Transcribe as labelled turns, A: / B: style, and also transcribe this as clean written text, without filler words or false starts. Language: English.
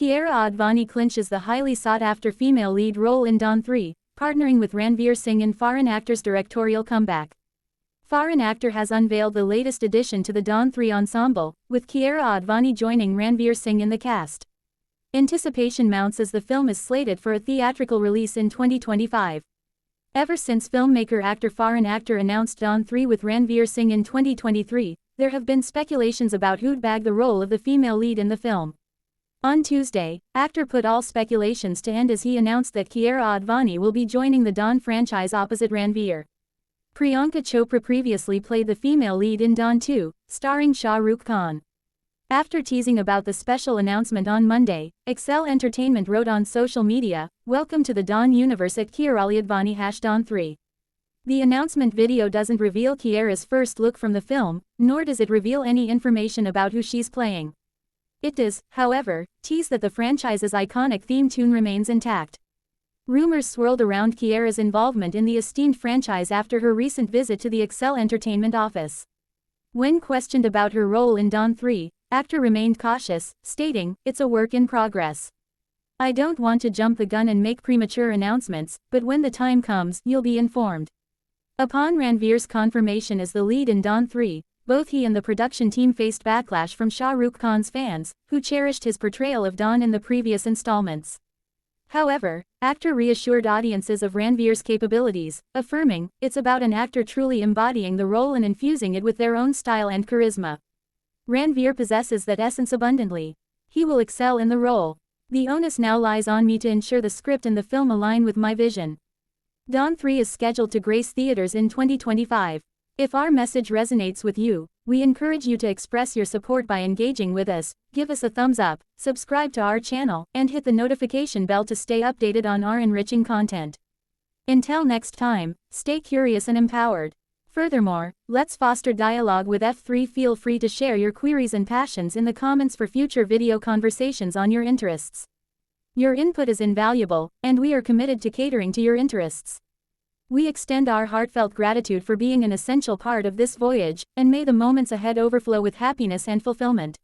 A: Kiara Advani clinches the highly sought-after female lead role in Don 3, partnering with Ranveer Singh in foreign actor's directorial comeback. Foreign actor has unveiled the latest addition to the Don 3 ensemble, with Kiara Advani joining Ranveer Singh in the cast. Anticipation mounts as the film is slated for a theatrical release in 2025. Ever since filmmaker-actor Foreign Actor announced Don 3 with Ranveer Singh in 2023, there have been speculations about who'd bag the role of the female lead in the film. On Tuesday, actor put all speculations to end as he announced that Kiara Advani will be joining the Don franchise opposite Ranveer. Priyanka Chopra previously played the female lead in Don 2, starring Shahrukh Khan. After teasing about the special announcement on Monday, Excel Entertainment wrote on social media, "Welcome to the Don universe at Kiara Advani #Don 3. The announcement video doesn't reveal Kiara's first look from the film, nor does it reveal any information about who she's playing. It does, however, tease that the franchise's iconic theme tune remains intact." Rumors swirled around Kiara's involvement in the esteemed franchise after her recent visit to the Excel Entertainment office. When questioned about her role in Don 3, actor remained cautious, stating, "It's a work in progress. I don't want to jump the gun and make premature announcements, but when the time comes, you'll be informed." Upon Ranveer's confirmation as the lead in Don 3, both he and the production team faced backlash from Shahrukh Khan's fans, who cherished his portrayal of Don in the previous installments. However, actor reassured audiences of Ranveer's capabilities, affirming, "It's about an actor truly embodying the role and infusing it with their own style and charisma. Ranveer possesses that essence abundantly. He will excel in the role. The onus now lies on me to ensure the script and the film align with my vision." Don 3 is scheduled to grace theaters in 2025. If our message resonates with you, we encourage you to express your support by engaging with us, give us a thumbs up, subscribe to our channel, and hit the notification bell to stay updated on our enriching content. Until next time, stay curious and empowered. Furthermore, let's foster dialogue with F3. Feel free to share your queries and passions in the comments for future video conversations on your interests. Your input is invaluable, and we are committed to catering to your interests. We extend our heartfelt gratitude for being an essential part of this voyage, and may the moments ahead overflow with happiness and fulfillment.